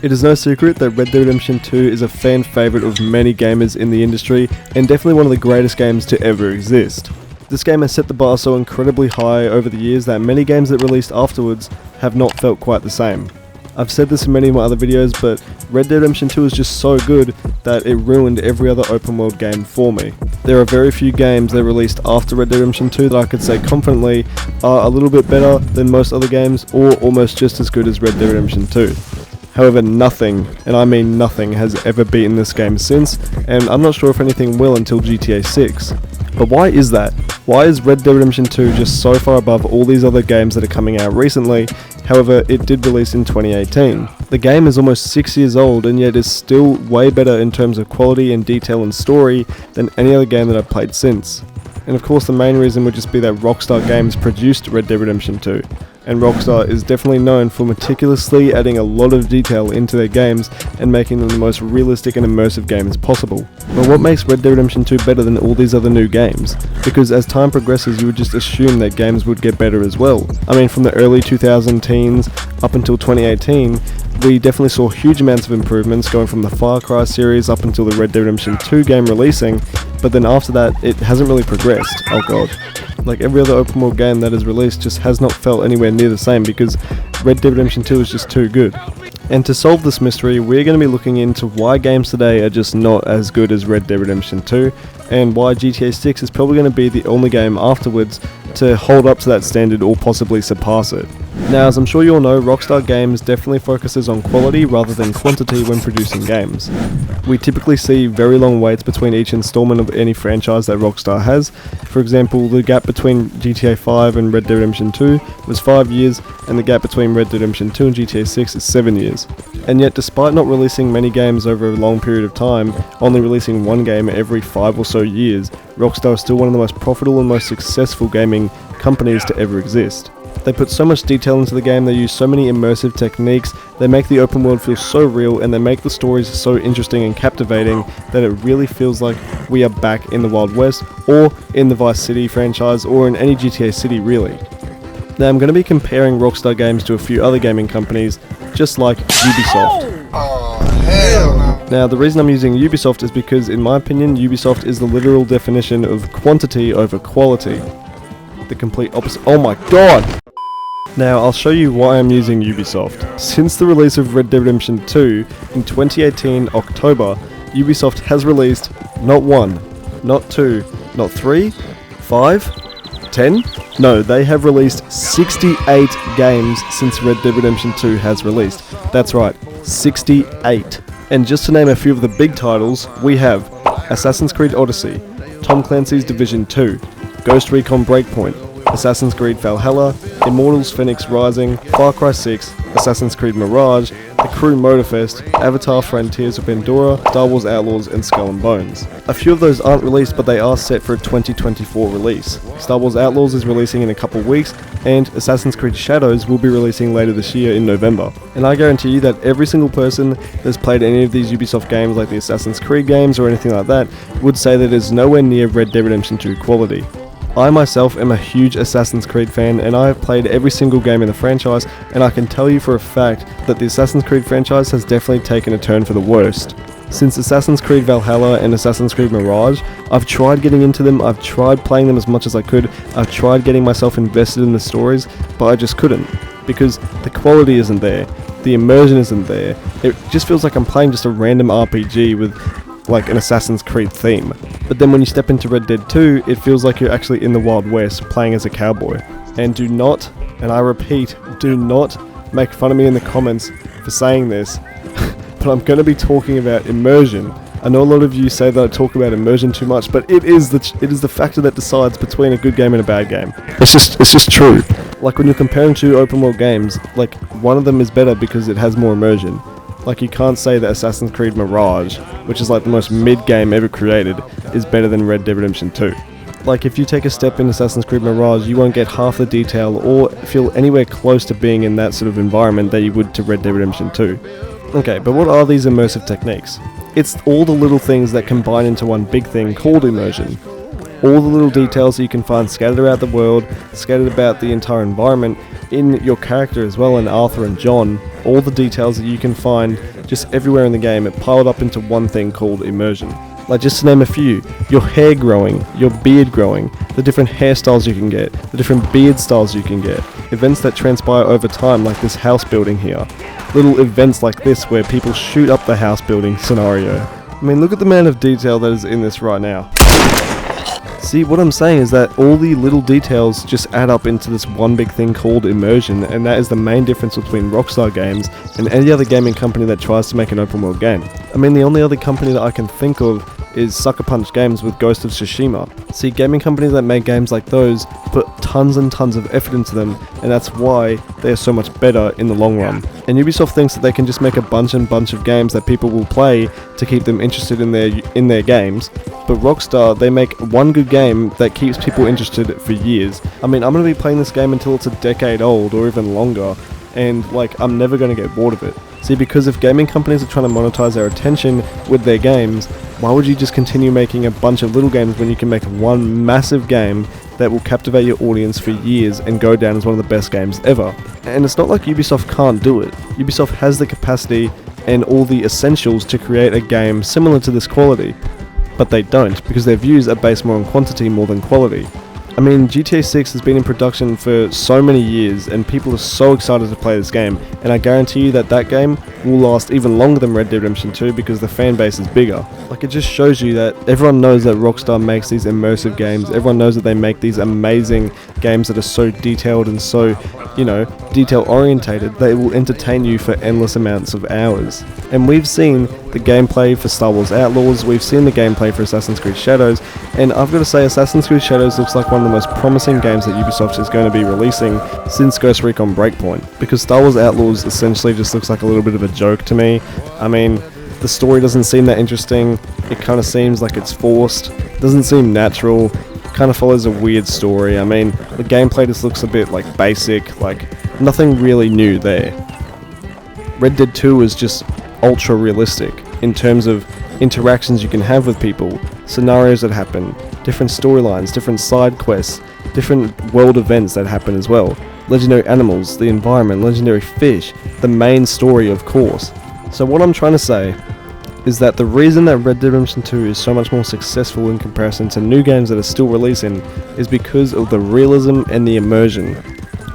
It is no secret that Red Dead Redemption 2 is a fan favourite of many gamers in the industry, and definitely one of the greatest games to ever exist. This game has set the bar so incredibly high over the years that many games that released afterwards have not felt quite the same. I've said this in many of my other videos, but Red Dead Redemption 2 is just so good that it ruined every other open world game for me. There are very few games that released after Red Dead Redemption 2 that I could say confidently are a little bit better than most other games, or almost just as good as Red Dead Redemption 2. However, nothing, and I mean nothing, has ever beaten this game since, and I'm not sure if anything will until GTA 6. But why is that? Why is Red Dead Redemption 2 just so far above all these other games that are coming out recently? However, it did release in 2018. The game is almost 6 years old and yet is still way better in terms of quality and detail and story than any other game that I've played since. And of course the main reason would just be that Rockstar Games produced Red Dead Redemption 2. And Rockstar is definitely known for meticulously adding a lot of detail into their games and making them the most realistic and immersive games possible. But what makes Red Dead Redemption 2 better than all these other new games? Because as time progresses you would just assume that games would get better as well. I mean, from the early 2000 teens up until 2018, we definitely saw huge amounts of improvements going from the Far Cry series up until the Red Dead Redemption 2 game releasing, but then after that it hasn't really progressed. Oh god. Like every other open world game that is released just has not felt anywhere near the same because Red Dead Redemption 2 is just too good. And to solve this mystery, we're going to be looking into why games today are just not as good as Red Dead Redemption 2, and why GTA 6 is probably going to be the only game afterwards to hold up to that standard or possibly surpass it. Now, as I'm sure you all know, Rockstar Games definitely focuses on quality rather than quantity when producing games. We typically see very long waits between each installment of any franchise that Rockstar has. For example, the gap between GTA 5 and Red Dead Redemption 2 was 5 years, and the gap between Red Dead Redemption 2 and GTA 6 is 7 years. And yet, despite not releasing many games over a long period of time, only releasing one game every 5 or so years, Rockstar is still one of the most profitable and most successful gaming companies to ever exist. They put so much detail into the game, they use so many immersive techniques, they make the open world feel so real, and they make the stories so interesting and captivating that it really feels like we are back in the Wild West, or in the Vice City franchise, or in any GTA city really. Now I'm going to be comparing Rockstar Games to a few other gaming companies, just like Ubisoft. Oh, hell no. Now the reason I'm using Ubisoft is because in my opinion Ubisoft is the literal definition of quantity over quality. The complete opposite. Oh my god! Now I'll show you why I'm using Ubisoft. Since the release of Red Dead Redemption 2 in 2018 October, Ubisoft has released not 1, not 2, not 3, 5, 10? No, they have released 68 games since Red Dead Redemption 2 has released. That's right, 68. And just to name a few of the big titles, we have Assassin's Creed Odyssey, Tom Clancy's Division 2, Ghost Recon Breakpoint, Assassin's Creed Valhalla, Immortals Phoenix Rising, Far Cry 6, Assassin's Creed Mirage, The Crew Motorfest, Avatar Frontiers of Pandora, Star Wars Outlaws, and Skull and Bones. A few of those aren't released, but they are set for a 2024 release. Star Wars Outlaws is releasing in a couple weeks, and Assassin's Creed Shadows will be releasing later this year in November. And I guarantee you that every single person that's played any of these Ubisoft games like the Assassin's Creed games or anything like that would say that it is nowhere near Red Dead Redemption 2 quality. I myself am a huge Assassin's Creed fan, and I have played every single game in the franchise, and I can tell you for a fact that the Assassin's Creed franchise has definitely taken a turn for the worst. Since Assassin's Creed Valhalla and Assassin's Creed Mirage, I've tried getting into them, I've tried playing them as much as I could, I've tried getting myself invested in the stories, but I just couldn't, because the quality isn't there, the immersion isn't there, it just feels like I'm playing just a random RPG with like an Assassin's Creed theme. But then when you step into Red Dead 2, it feels like you're actually in the Wild West playing as a cowboy. And do not, and I repeat, do not make fun of me in the comments for saying this, but I'm going to be talking about immersion. I know a lot of you say that I talk about immersion too much, but it is the factor that decides between a good game and a bad game. It's just true. Like when you're comparing two open world games, like one of them is better because it has more immersion. Like you can't say that Assassin's Creed Mirage, which is like the most mid game ever created, is better than Red Dead Redemption 2. Like if you take a step in Assassin's Creed Mirage, you won't get half the detail or feel anywhere close to being in that sort of environment that you would to Red Dead Redemption 2. Okay, but what are these immersive techniques? It's all the little things that combine into one big thing called immersion. All the little details that you can find scattered about the world, scattered about the entire environment, in your character as well, in Arthur and John, all the details that you can find just everywhere in the game, it piled up into one thing called immersion. Like, just to name a few, your hair growing, your beard growing, the different hairstyles you can get, the different beard styles you can get, events that transpire over time like this house building here, little events like this where people shoot up the house building scenario. I mean, look at the amount of detail that is in this right now. See, what I'm saying is that all the little details just add up into this one big thing called immersion, and that is the main difference between Rockstar Games and any other gaming company that tries to make an open world game. I mean, the only other company that I can think of is Sucker Punch Games with Ghost of Tsushima. See, gaming companies that make games like those put tons and tons of effort into them, and that's why they are so much better in the long run. And Ubisoft thinks that they can just make a bunch of games that people will play to keep them interested in their games, but Rockstar, they make one good game that keeps people interested for years. I mean, I'm going to be playing this game until it's a decade old or even longer, and like, I'm never going to get bored of it. See, because if gaming companies are trying to monetize their attention with their games, why would you just continue making a bunch of little games when you can make one massive game that will captivate your audience for years and go down as one of the best games ever? And it's not like Ubisoft can't do it. Ubisoft has the capacity and all the essentials to create a game similar to this quality, but they don't, because their views are based more on quantity more than quality. I mean, GTA 6 has been in production for so many years and people are so excited to play this game, and I guarantee you that that game will last even longer than Red Dead Redemption 2 because the fan base is bigger. Like, it just shows you that everyone knows that Rockstar makes these immersive games, everyone knows that they make these amazing games that are so detailed and so, you know, detail orientated, they will entertain you for endless amounts of hours. And we've seen the gameplay for Star Wars Outlaws, we've seen the gameplay for Assassin's Creed Shadows, and I've got to say, Assassin's Creed Shadows looks like one of the most promising games that Ubisoft is going to be releasing since Ghost Recon Breakpoint, because Star Wars Outlaws essentially just looks like a little bit of a joke to me. I mean, the story doesn't seem that interesting, it kind of seems like it's forced, doesn't seem natural, kind of follows a weird story. I mean, the gameplay just looks a bit like basic, like nothing really new there. Red Dead 2 is just ultra realistic in terms of interactions you can have with people, scenarios that happen, different storylines, different side quests, different world events that happen as well, legendary animals, the environment, legendary fish, the main story of course. So what I'm trying to say is that the reason that Red Dead Redemption 2 is so much more successful in comparison to new games that are still releasing is because of the realism and the immersion.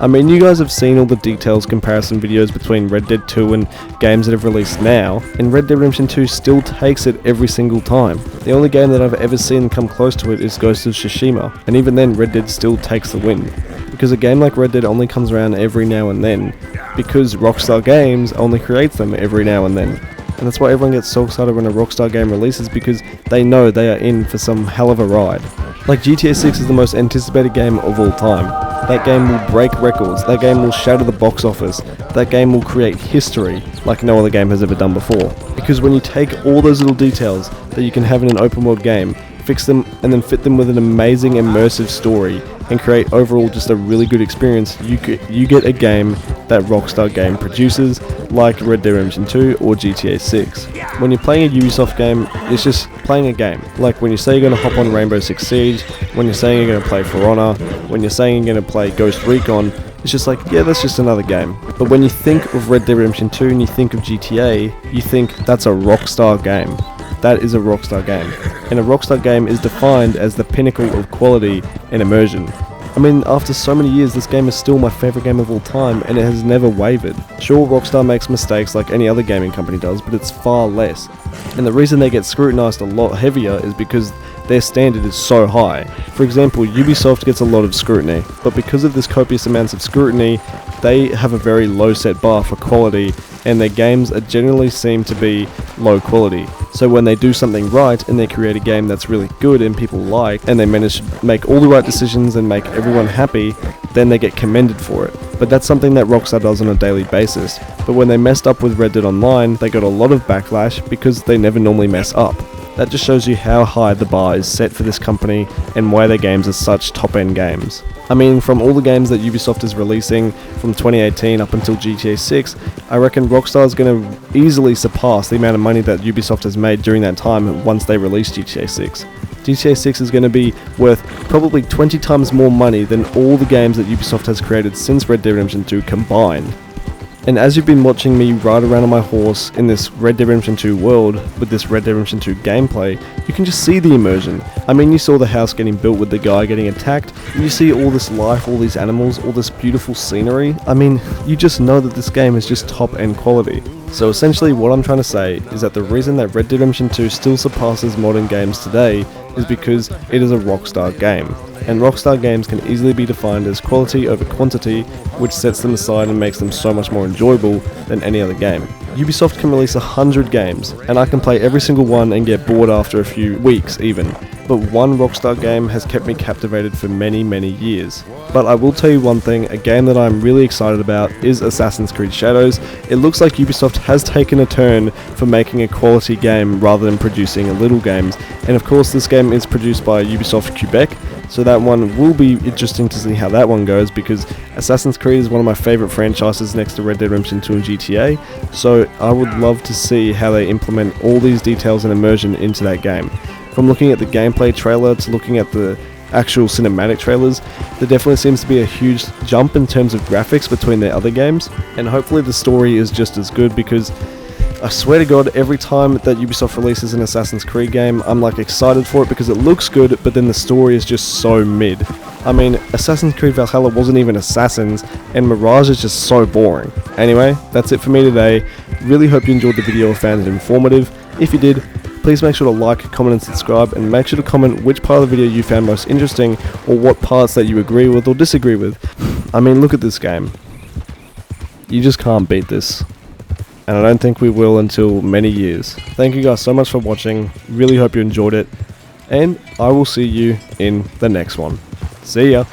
I mean, you guys have seen all the details comparison videos between Red Dead 2 and games that have released now, and Red Dead Redemption 2 still takes it every single time. The only game that I've ever seen come close to it is Ghost of Tsushima, and even then Red Dead still takes the win. Because a game like Red Dead only comes around every now and then, because Rockstar Games only creates them every now and then. And that's why everyone gets so excited when a Rockstar game releases, because they know they are in for some hell of a ride. Like, GTA 6 is the most anticipated game of all time. That game will break records, that game will shatter the box office, that game will create history like no other game has ever done before. Because when you take all those little details that you can have in an open world game, fix them and then fit them with an amazing immersive story and create overall just a really good experience, you get a game that Rockstar Game produces, like Red Dead Redemption 2 or GTA 6. When you're playing a Ubisoft game, it's just playing a game. Like when you say you're going to hop on Rainbow Six Siege, when you're saying you're going to play For Honor, when you're saying you're going to play Ghost Recon, it's just like, yeah, that's just another game. But when you think of Red Dead Redemption 2 and you think of GTA, you think that's a Rockstar game. That is a Rockstar game. And a Rockstar game is defined as the pinnacle of quality and immersion. I mean, after so many years, this game is still my favourite game of all time, and it has never wavered. Sure, Rockstar makes mistakes like any other gaming company does, but it's far less. And the reason they get scrutinised a lot heavier is because their standard is so high. For example, Ubisoft gets a lot of scrutiny, but because of this copious amounts of scrutiny, they have a very low set bar for quality, and their games generally seem to be low quality. So when they do something right and they create a game that's really good and people like, and they manage to make all the right decisions and make everyone happy, then they get commended for it. But that's something that Rockstar does on a daily basis. But when they messed up with Red Dead Online, they got a lot of backlash because they never normally mess up. That just shows you how high the bar is set for this company and why their games are such top-end games. I mean, from all the games that Ubisoft is releasing from 2018 up until GTA 6, I reckon Rockstar is going to easily surpass the amount of money that Ubisoft has made during that time once they release GTA 6. GTA 6 is going to be worth probably 20 times more money than all the games that Ubisoft has created since Red Dead Redemption 2 combined. And as you've been watching me ride around on my horse in this Red Dead Redemption 2 world with this Red Dead Redemption 2 gameplay, you can just see the immersion. I mean, you saw the house getting built with the guy getting attacked, and you see all this life, all these animals, all this beautiful scenery. I mean, you just know that this game is just top end quality. So essentially what I'm trying to say is that the reason that Red Dead Redemption 2 still surpasses modern games today is because it is a Rockstar game. And Rockstar games can easily be defined as quality over quantity, which sets them aside and makes them so much more enjoyable than any other game. Ubisoft can release 100 games, and I can play every single one and get bored after a few weeks even. But one Rockstar game has kept me captivated for many, many years. But I will tell you one thing, a game that I'm really excited about is Assassin's Creed Shadows. It looks like Ubisoft has taken a turn for making a quality game rather than producing little games. And of course this game is produced by Ubisoft Quebec, so that one will be interesting to see how that one goes, because Assassin's Creed is one of my favourite franchises next to Red Dead Redemption 2 and GTA, so I would love to see how they implement all these details and immersion into that game. From looking at the gameplay trailer to looking at the actual cinematic trailers, there definitely seems to be a huge jump in terms of graphics between their other games, and hopefully the story is just as good, because I swear to God, every time that Ubisoft releases an Assassin's Creed game, I'm like excited for it because it looks good, but then the story is just so mid. I mean, Assassin's Creed Valhalla wasn't even Assassins, and Mirage is just so boring. Anyway, that's it for me today. Really hope you enjoyed the video or found it informative. If you did, please make sure to like, comment and subscribe, and make sure to comment which part of the video you found most interesting, or what parts that you agree with or disagree with. I mean, look at this game. You just can't beat this. And I don't think we will until many years. Thank you guys so much for watching, really hope you enjoyed it, and I will see you in the next one. See ya!